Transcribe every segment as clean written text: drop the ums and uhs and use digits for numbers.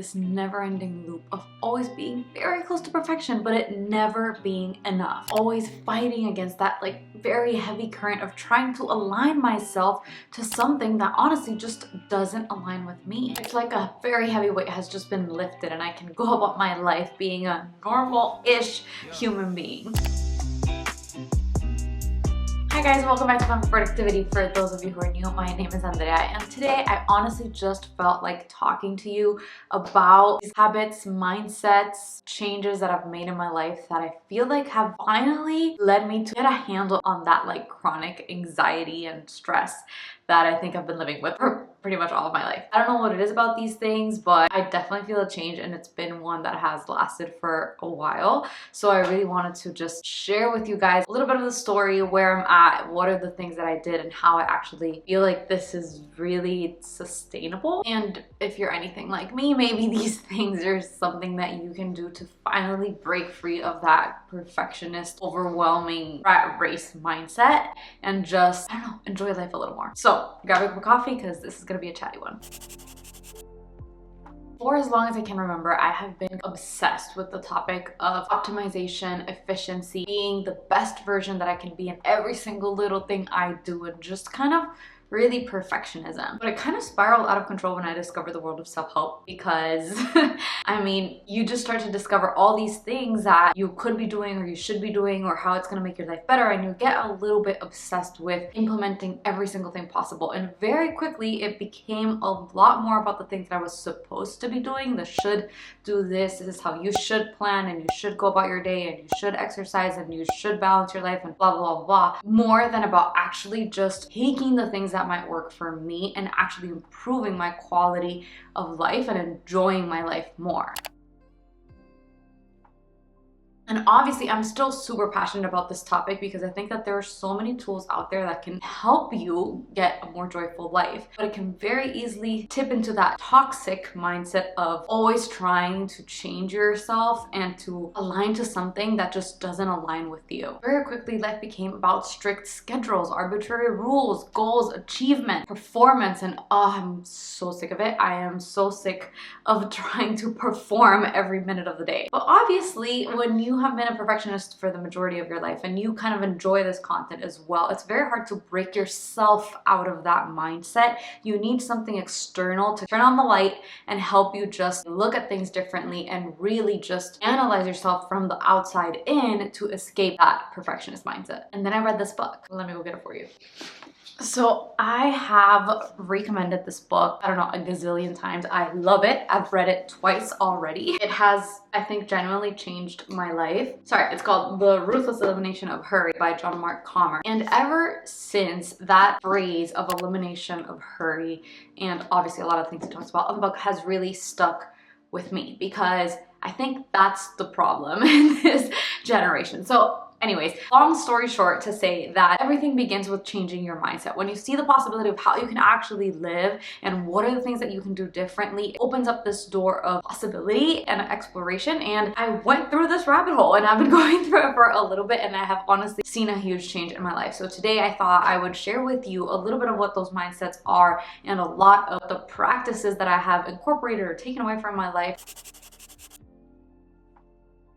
this never-ending loop of always being very close to perfection, but it never being enough. Always fighting against that like very heavy current of trying to align myself to something that honestly just doesn't align with me. It's like a very heavy weight has just been lifted and I can go about my life being a normal-ish human being. Hi guys, welcome back to Fun Productivity. For those of you who are new, my name is Andrea, and today I honestly just felt like talking to you about these habits, mindsets, changes that I've made in my life that I feel like have finally led me to get a handle on that like chronic anxiety and stress that I think I've been living with for pretty much all of my life. I don't know what it is about these things, but I definitely feel a change, and it's been one that has lasted for a while. So I really wanted to just share with you guys a little bit of the story, where I'm at, what are the things that I did, and how I actually feel like this is really sustainable. And if you're anything like me, maybe these things are something that you can do to finally break free of that perfectionist, overwhelming rat race mindset and just, I don't know, enjoy life a little more. So grab a cup of coffee because this is gonna be a chatty one. For as long as I can remember, I have been obsessed with the topic of optimization, efficiency, being the best version that I can be in every single little thing I do, and just kind of really perfectionism. But it kind of spiraled out of control when I discovered the world of self-help, because I mean, you just start to discover all these things that you could be doing or you should be doing, or how it's going to make your life better, and you get a little bit obsessed with implementing every single thing possible. And very quickly it became a lot more about the things that I was supposed to be doing. The should do this is how you should plan, and you should go about your day, and you should exercise, and you should balance your life, and blah blah blah blah, more than about actually just taking the things that might work for me and actually improving my quality of life and enjoying my life more. And obviously, I'm still super passionate about this topic because I think that there are so many tools out there that can help you get a more joyful life. But it can very easily tip into that toxic mindset of always trying to change yourself and to align to something that just doesn't align with you. Very quickly, life became about strict schedules, arbitrary rules, goals, achievement, performance, and oh, I'm so sick of it. I am so sick of trying to perform every minute of the day. But obviously, when you have been a perfectionist for the majority of your life and you kind of enjoy this content as well, it's very hard to break yourself out of that mindset. You need something external to turn on the light and help you just look at things differently and really just analyze yourself from the outside in to escape that perfectionist mindset. And then I read this book. Let me go get it for you. So I have recommended this book, I don't know, a gazillion times. I love it. I've read it twice already. It has, I think, genuinely changed my life. Sorry, it's called The Ruthless Elimination of Hurry by John Mark Comer. And ever since that phrase of elimination of hurry, and obviously a lot of things he talks about in the book, has really stuck with me, because I think that's the problem in this generation. So anyways, long story short, to say that everything begins with changing your mindset. When you see the possibility of how you can actually live and what are the things that you can do differently, it opens up this door of possibility and exploration. And I went through this rabbit hole, and I've been going through it for a little bit, and I have honestly seen a huge change in my life. So today I thought I would share with you a little bit of what those mindsets are and a lot of the practices that I have incorporated or taken away from my life.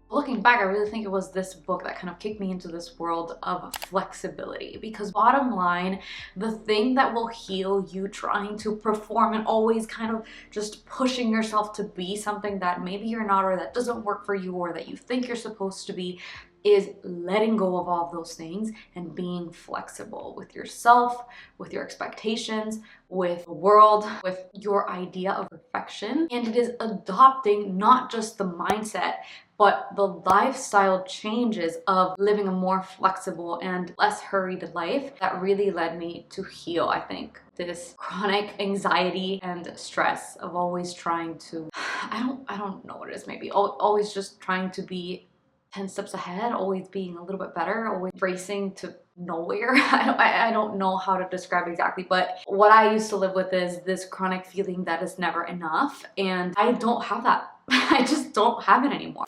Looking back, I really think it was this book that kind of kicked me into this world of flexibility, because bottom line, the thing that will heal you trying to perform and always kind of just pushing yourself to be something that maybe you're not, or that doesn't work for you, or that you think you're supposed to be, is letting go of all of those things and being flexible with yourself, with your expectations, with the world, with your idea of perfection. And it is adopting not just the mindset, but the lifestyle changes of living a more flexible and less hurried life that really led me to heal, I think, this chronic anxiety and stress of always trying to, I don't know what it is, maybe always just trying to be 10 steps ahead, always being a little bit better, always racing to nowhere. I don't know how to describe exactly, but what I used to live with is this chronic feeling that is never enough, and I don't have that. I just don't have it anymore.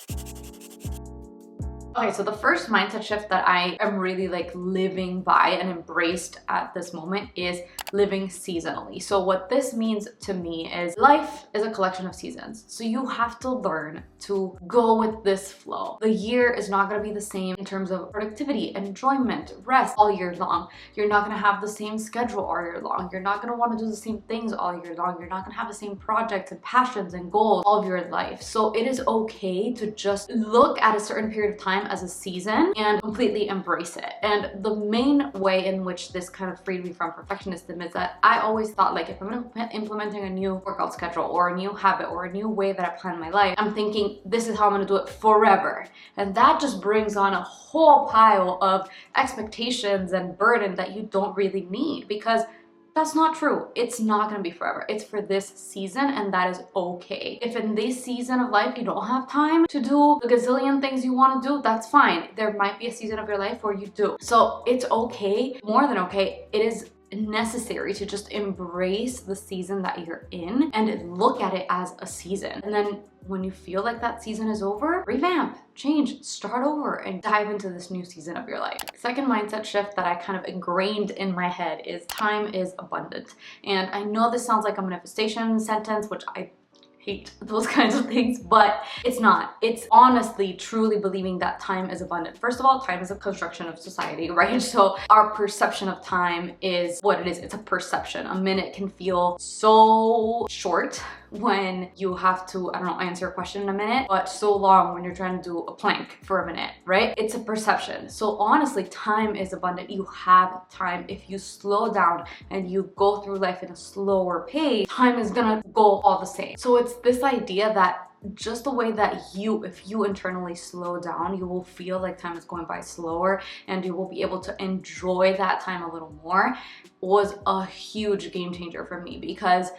Okay, so the first mindset shift that I am really like living by and embraced at this moment is living seasonally. So what this means to me is life is a collection of seasons. So you have to learn to go with this flow. The year is not going to be the same in terms of productivity, enjoyment, rest all year long. You're not going to have the same schedule all year long. You're not going to want to do the same things all year long. You're not going to have the same projects and passions and goals all of your life. So it is okay to just look at a certain period of time as a season and completely embrace it. And the main way in which this kind of freed me from perfectionism is that I always thought, like, if I'm implementing a new workout schedule or a new habit or a new way that I plan my life, I'm thinking this is how I'm going to do it forever. And that just brings on a whole pile of expectations and burden that you don't really need, because that's not true. It's not going to be forever. It's for this season, and that is okay. If in this season of life you don't have time to do the gazillion things you want to do, that's fine. There might be a season of your life where you do. So it's okay, more than okay. It is necessary to just embrace the season that you're in and look at it as a season. And then when you feel like that season is over, revamp, change, start over, and dive into this new season of your life. Second mindset shift that I kind of ingrained in my head is time is abundant. And I know this sounds like a manifestation sentence, which I hate those kinds of things, but it's not. It's honestly, truly believing that time is abundant. First of all, time is a construction of society, right? So our perception of time is what it is. It's a perception. A minute can feel so short when you have to, I don't know, answer a question in a minute, but so long when you're trying to do a plank for a minute, right? It's a perception. So honestly, time is abundant. You have time. If you slow down and you go through life in a slower pace, time is gonna go all the same. So it's this idea that just the way that if you internally slow down, you will feel like time is going by slower and you will be able to enjoy that time a little more, was a huge game changer for me, because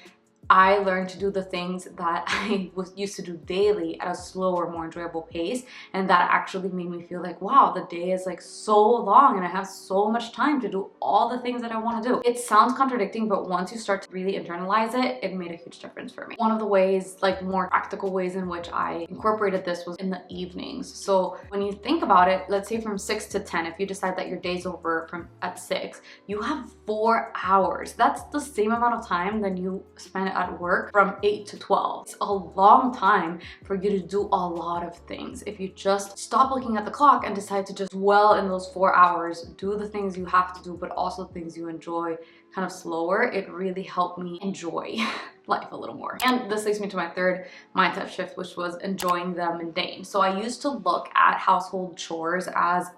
I learned to do the things that I was used to do daily at a slower, more enjoyable pace. And that actually made me feel like, wow, the day is like so long and I have so much time to do all the things that I want to do. It sounds contradicting, but once you start to really internalize it, it made a huge difference for me. One of the ways, like more practical ways in which I incorporated this was in the evenings. So when you think about it, let's say from 6 to 10, if you decide that your day's over at 6, you have 4 hours. That's the same amount of time that you spend at work from 8 to 12. It's a long time for you to do a lot of things. If you just stop looking at the clock and decide to just dwell in those 4 hours, do the things you have to do, but also things you enjoy kind of slower, it really helped me enjoy life a little more. And this leads me to my third mindset shift, which was enjoying the mundane. So I used to look at household chores as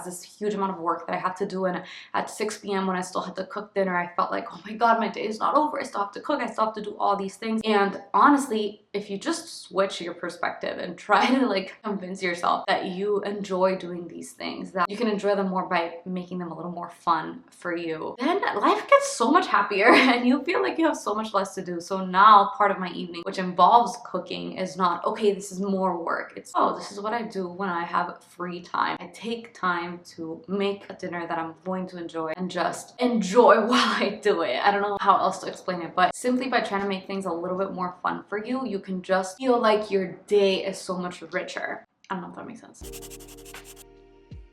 this huge amount of work that I had to do, and at 6 p.m. when I still had to cook dinner, I felt like, oh my god, my day is not over. I still have to cook, I still have to do all these things. And honestly, if you just switch your perspective and try to like convince yourself that you enjoy doing these things, that you can enjoy them more by making them a little more fun for you, then life gets so much happier and you feel like you have so much less to do. So now part of my evening, which involves cooking, is not, okay, this is more work. It's, oh, this is what I do when I have free time. I take time to make a dinner that I'm going to enjoy and just enjoy while I do it. I don't know how else to explain it, but simply by trying to make things a little bit more fun for you, you can just feel like your day is so much richer. I don't know if that makes sense.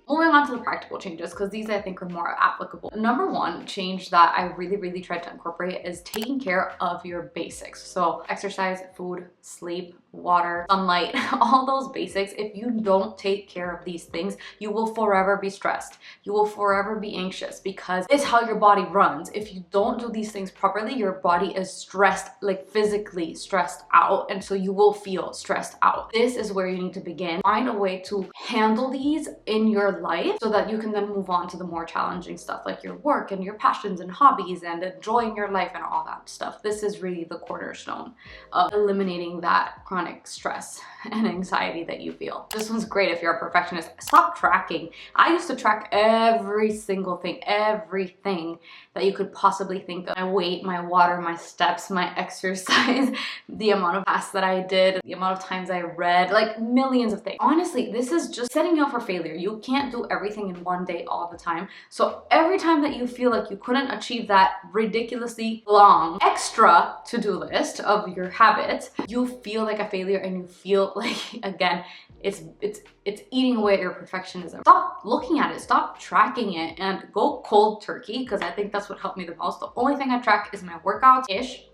Moving on to the practical changes, because these I think are more applicable. Number one change that I really tried to incorporate is taking care of your basics. So exercise, food, sleep, water, sunlight, all those basics. If you don't take care of these things, you will forever be stressed. You will forever be anxious, because it's how your body runs. If you don't do these things properly, your body is stressed, like physically stressed out, and so you will feel stressed out. This is where you need to begin. Find a way to handle these in your life so that you can then move on to the more challenging stuff like your work and your passions and hobbies and enjoying your life and all that stuff. This is really the cornerstone of eliminating that chronic stress and anxiety that you feel. This one's great if you're a perfectionist. Stop tracking. I used to track every single thing, everything that you could possibly think of. My weight, my water, my steps, my exercise, the amount of tasks that I did, the amount of times I read, like millions of things. Honestly, this is just setting you up for failure. You can't can't do everything in one day all the time. So every time that you feel like you couldn't achieve that ridiculously long extra to-do list of your habits, you feel like a failure and you feel like, again, it's eating away at your perfectionism. Stop looking at it, stop tracking it, and go cold turkey, because I think that's what helped me the most. The only thing I track is my workouts-ish.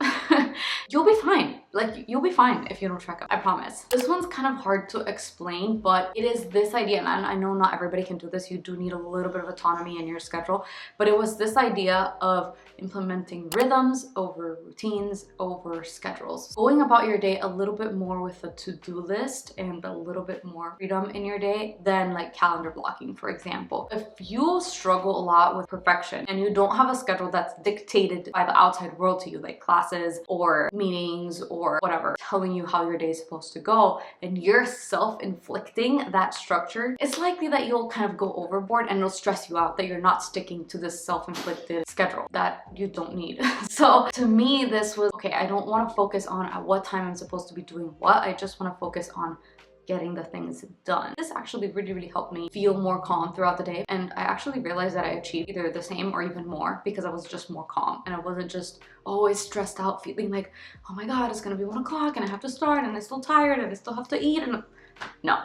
You'll be fine. Like, you'll be fine if you don't track it, I promise. This one's kind of hard to explain, but it is this idea, and I know not everybody can do this. You do need a little bit of autonomy in your schedule, but it was this idea of implementing rhythms over routines over schedules. Going about your day a little bit more with a to-do list and a little bit more freedom in your day than like calendar blocking, for example. If you struggle a lot with perfection and you don't have a schedule that's dictated by the outside world to you, like classes or meetings or whatever, telling you how your day is supposed to go, and you're self-inflicting that structure, it's likely that you'll kind of go overboard and it'll stress you out that you're not sticking to this self-inflicted schedule that you don't need. So to me, this was, okay, I don't want to focus on at what time I'm supposed to be doing what. I just want to focus on getting the things done. This actually really helped me feel more calm throughout the day, and I actually realized that I achieved either the same or even more because I was just more calm and I wasn't just always stressed out, feeling like, oh my god, it's gonna be 1 o'clock and I have to start and I'm still tired and I still have to eat. And no.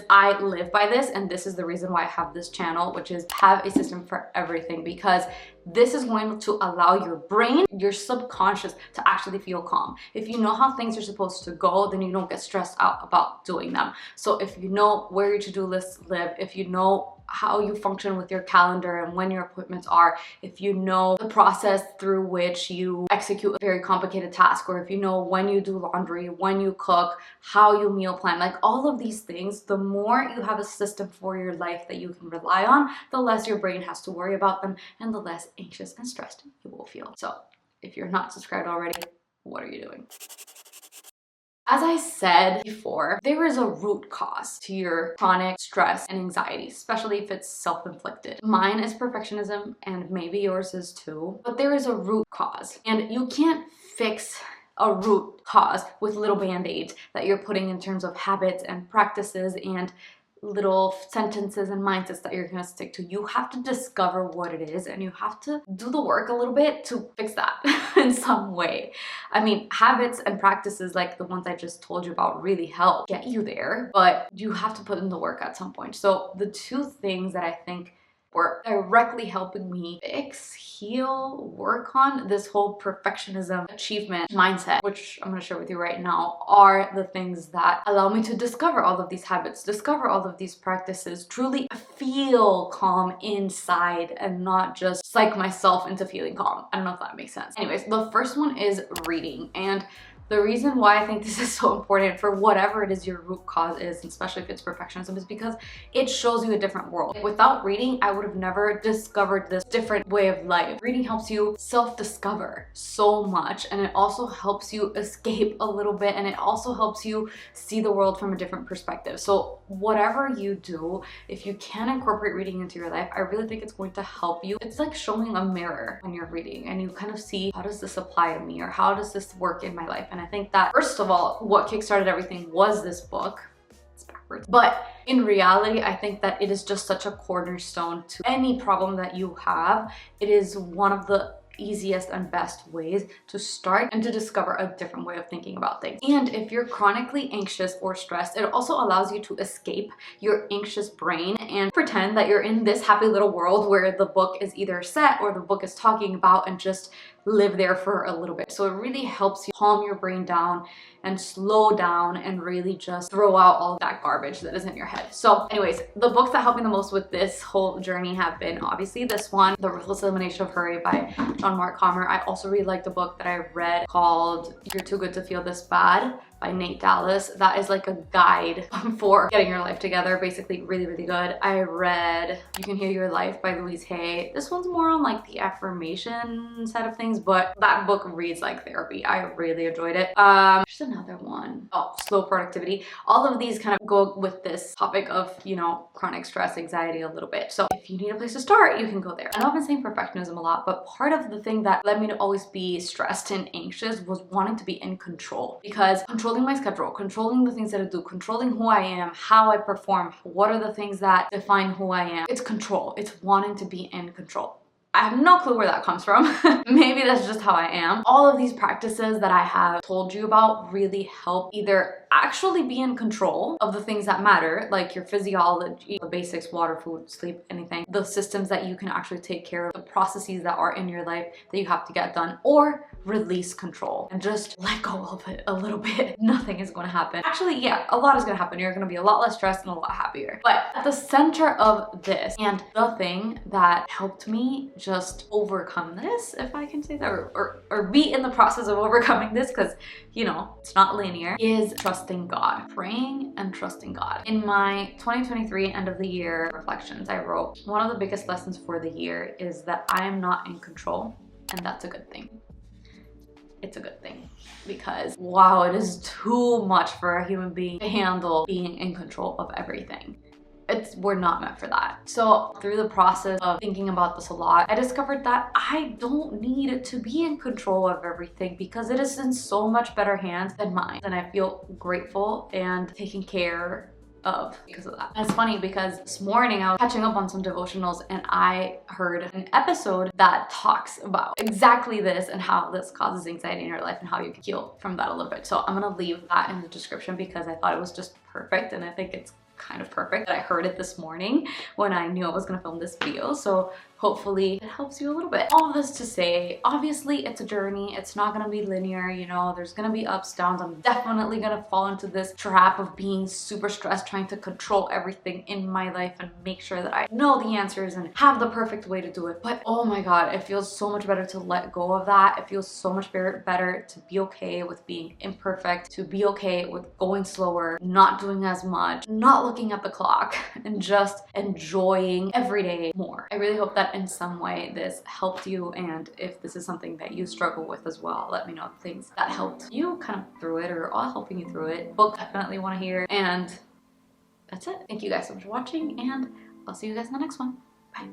I live by this, and this is the reason why I have this channel, which is have a system for everything, because this is going to allow your brain, your subconscious, to actually feel calm. If you know how things are supposed to go, then you don't get stressed out about doing them. So if you know where your to-do lists live, if you know how you function with your calendar and when your appointments are, if you know the process through which you execute a very complicated task, or if you know when you do laundry, when you cook, how you meal plan, like all of these things, the more you have a system for your life that you can rely on, the less your brain has to worry about them and the less anxious and stressed you will feel. So if you're not subscribed already, what are you doing? As I said before, there is a root cause to your chronic stress and anxiety, especially if it's self-inflicted. Mine is perfectionism, and maybe yours is too, but there is a root cause, and you can't fix a root cause with little band-aids that you're putting in terms of habits and practices and little sentences and mindsets that you're gonna stick to. You have to discover what it is, and you have to do the work a little bit to fix that in some way. I mean, habits and practices like the ones I just told you about really help get you there, but you have to put in the work at some point. So the two things that I think were directly helping me fix, heal, work on this whole perfectionism achievement mindset, which I'm going to share with you right now, are the things that allow me to discover all of these habits, discover all of these practices, truly feel calm inside and not just psych myself into feeling calm. I don't know if that makes sense. Anyways, the first one is reading, and the reason why I think this is so important for whatever it is your root cause is, especially if it's perfectionism, is because it shows you a different world. Without reading, I would have never discovered this different way of life. Reading helps you self-discover so much, and it also helps you escape a little bit, and it also helps you see the world from a different perspective. So whatever you do, if you can incorporate reading into your life, I really think it's going to help you. It's like showing a mirror when you're reading, and you kind of see, how does this apply to me, or how does this work in my life? And I think that, first of all, what kickstarted everything was this book. It's backwards. But in reality, I think that it is just such a cornerstone to any problem that you have. It is one of the easiest and best ways to start and to discover a different way of thinking about things. And if you're chronically anxious or stressed, it also allows you to escape your anxious brain and pretend that you're in this happy little world where the book is either set or the book is talking about, and just live there for a little bit. So it really helps you calm your brain down and slow down and really just throw out all of that garbage that is in your head. So anyways, the books that helped me the most with this whole journey have been obviously this one, The Ruthless Elimination of Hurry by John Mark Comer. I also really liked the book that I read called You're Too Good to Feel This Bad by Nate Dallas. That is like a guide for getting your life together, basically really good. I read You Can Heal Your Life by Louise Hay. This one's more on like the affirmation side of things, but that book reads like therapy. I really enjoyed it. There's another one. Oh, Slow Productivity. All of these kind of go with this topic of, you know, chronic stress, anxiety a little bit. So if you need a place to start, you can go there. I know I've been saying perfectionism a lot, but part of the thing that led me to always be stressed and anxious was wanting to be in control, because control controlling my schedule, controlling the things that I do, controlling who I am, how I perform, what are the things that define who I am. It's control. It's wanting to be in control. I have no clue where that comes from. Maybe that's just how I am. All of these practices that I have told you about really help either actually be in control of the things that matter, like your physiology, the basics, water, food, sleep, anything, the systems that you can actually take care of, the processes that are in your life that you have to get done, or release control and just let go of it a little bit. Nothing is going to happen. Actually, yeah, a lot is going to happen. You're going to be a lot less stressed and a lot happier. But at the center of this, and the thing that helped me just overcome this, if I can say that, or be in the process of overcoming this, because you know, it's not linear, is trusting God. Praying and trusting God. In my 2023 end of the year reflections, I wrote, one of the biggest lessons for the year is that I am not in control, and that's a good thing. It's a good thing, because wow, it is too much for a human being to handle being in control of everything. We're not meant for that. So through the process of thinking about this a lot, I discovered that I don't need to be in control of everything, because it is in so much better hands than mine. And I feel grateful and taken care of because of that. And it's funny because this morning I was catching up on some devotionals and I heard an episode that talks about exactly this and how this causes anxiety in your life and how you can heal from that a little bit. So I'm gonna leave that in the description because I thought it was just perfect, and I think it's kind of perfect that I heard it this morning when I knew I was gonna film this video. So hopefully it helps you a little bit. All of this to say, obviously it's a journey. It's not gonna be linear, you know, there's gonna be ups, downs. I'm definitely gonna fall into this trap of being super stressed, trying to control everything in my life and make sure that I know the answers and have the perfect way to do it. But oh my God, it feels so much better to let go of that. It feels so much better to be okay with being imperfect, to be okay with going slower, not doing as much, not looking at the clock, and just enjoying every day more. I really hope that in some way this helped you, and if this is something that you struggle with as well, let me know things that helped you kind of through it or are helping you through it. Both definitely want to hear. And that's it. Thank you guys so much for watching, and I'll see you guys in the next one. Bye.